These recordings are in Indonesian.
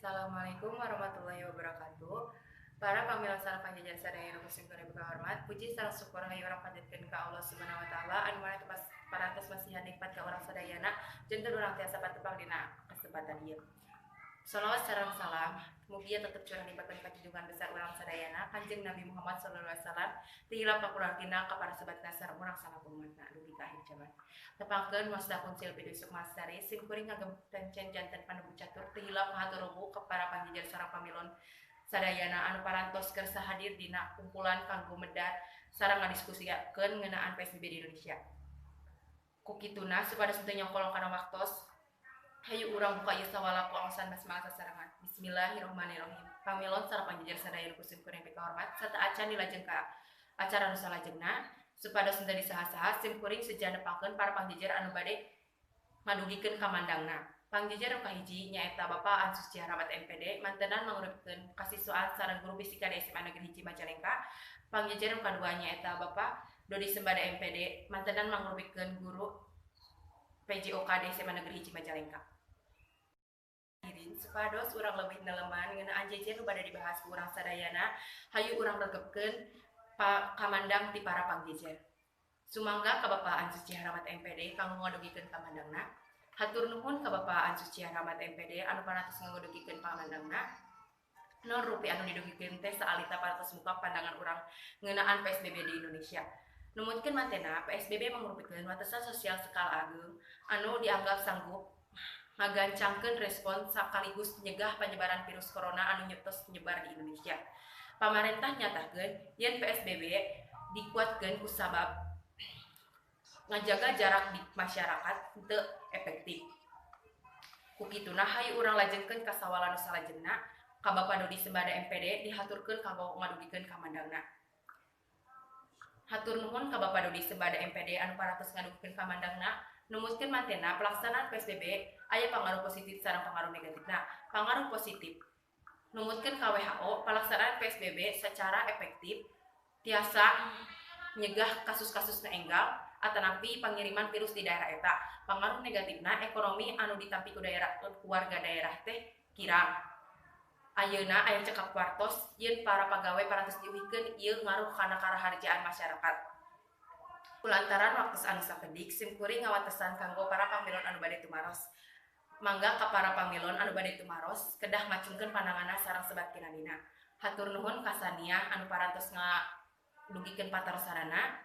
Assalamualaikum warahmatullahi wabarakatuh. Para pamilar sareng panjenengan sadaya nu kusing kare hormat, puji sareng syukur hayu urang panjatkeun ka Allah Subhanahu wa taala anu mana tepas parantos masihan nikmat ka urang sadayana janten urang tiasa patepang dina kesempatan ieu. Shalawat sareng salam mugia tetep curah limpahkeun ka junjungan besar urang sadayana Kanjeng Nabi Muhammad sallallahu alaihi wasallam tihila pakurangtina ka para sahabat sareng urang salah umatna dugi ka akhir zaman. Tepangkeun wasdaqun silpi besuk masari sim kuring ngagem tencen janten panubu catur tihila mahatur nuhun ka para panjieun sareng pamilon sadayana anu parantos keur sahadir dina kumpulan kanggo medar sareng ngadiskusiakeun ngeunaan PSBB di Indonesia. Ku kituna supados teu nyongkol kana waktos hayu urang buka ieu sawalaku angsan basmalah sasarangan. Bismillahirrahmanirrahim. Pamilon sareng panjieun sadaya nu kusing kuring hormat sarta acan dilajeng ka acara nu salajengna supados teu disaha-saha sim kuring sejan nepangkeun para panjieun anu bade ngadugikeun ka mandangna. Pangjieun nu kahiji nyaeta Bapak Ansus Rahmat MPD mantenan mangurupkeun kasiswaan sareng guru fisika di SMA Negeri 1 Majalengka. Pangjieun nu kadua nyaeta Bapak Dodi Sembada MPD mantenan mangurupkeun guru PJOK di SMA Negeri 1 Majalengka. Supados urang leuwih neleman ngeunaan jejer nu bade dibahas ku urang sadayana hayu urang regepkeun kamandang ti para pangjejer. Sumangga ka Bapak Ansus Rahmat MPD kanggo ngadugikeun kamandangna. Hatur nuhun ka Bapak Ansus Rahmat MPD anu parantos ngadugikeun kamandangna. Non rupi anu didugikeun teh saalita parantos muka pandangan urang ngeunaan PSBB di Indonesia. Numutkeun mantena PSBB mangrupakeun batasan sosial skala ageung anu dianggap sanggup ngagancangkeun respon sakaligus nyegah penyebaran virus corona anu nyeptos nyebar di Indonesia. Pamarentah nyatakeun yen PSBB dikuatkeun ku sabab ngajaga jarak di masyarakat teu efektif. Ku kituna hayu urang lajengkeun ka sawala nu salajengna ka Bapak Dodi Sembada MPD dihaturkeun kanggo ngadugikeun kamandangna. Hatur nuhun ka Bapak Dodi Sembada MPD anu parantos ngadugikeun kamandangna. Numutkeun mantena pelaksanaan PSBB aya pangaruh positif sareng pangaruh negatifna. Pangaruh positif numutkeun ka WHO pelaksanaan PSBB secara efektif tiasa nyegah kasus-kasus nu enggal atanapi pangiriman virus di daerah eta. Pangaruh negatifna ekonomi anu ditampi ku daerah warga daerah teh kirang. Ayeuna aya cekap wartos yen para pagawe parantos diuhikeun ieu ngaruh kana karaharjaan masyarakat. Kulantaran waktu anu sakedik sim kuring ngawatesan kanggo para pamilon anu bade tumaros. Mangga ka para pamilon anu bade tumaros kedah ngacungkeun pandanganna sareng sebat kinadina. Hatur nuhun ka sania anu parantos ngadugikeun patarosanana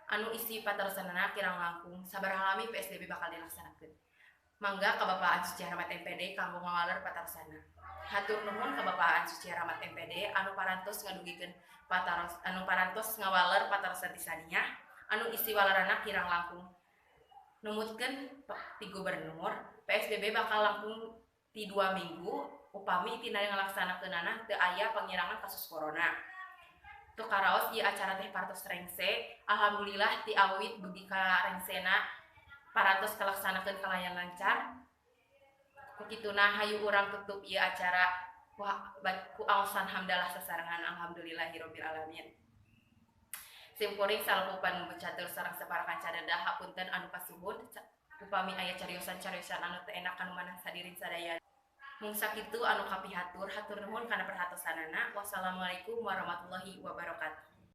anu isi patarosanana kirang langkung sabaraha lami PSBB bakal dilaksanakeun. Mangga ka Bapak Ansus Rahmat MPD kanggo ngawaler patarosana. Hatur nuhun ka Bapak Ansus Rahmat MPD anu parantos ngadugikeun anu parantos ngawaler patarosan ti sania anu isi walarana kirang langkung. Numutkeun ti gubernur PSBB bakal langkung ti 2 minggu upami tina ngalaksanakeunana teu aya pangirangan kasus corona. Tuk karaos ieu acara teh parantos rengse. Alhamdulillah ti awit dugi ka rengsena parantos kalaksanakeun kalayan lancar. Ku kituna hayu urang tutup ieu acara ku aosan hamdalah sasarengan alhamdulillahirabbil alamin. Sim kuring saleupan becatur sareng saparakan cadada hapunten anu kasuhun upami aya cariosan-cariosan anu teu enak anu manah sadirin sadaya. Mung sakitu anu kapihatur hatur nuhun kana perhatosanana. Wassalamualaikum warahmatullahi wabarakatuh.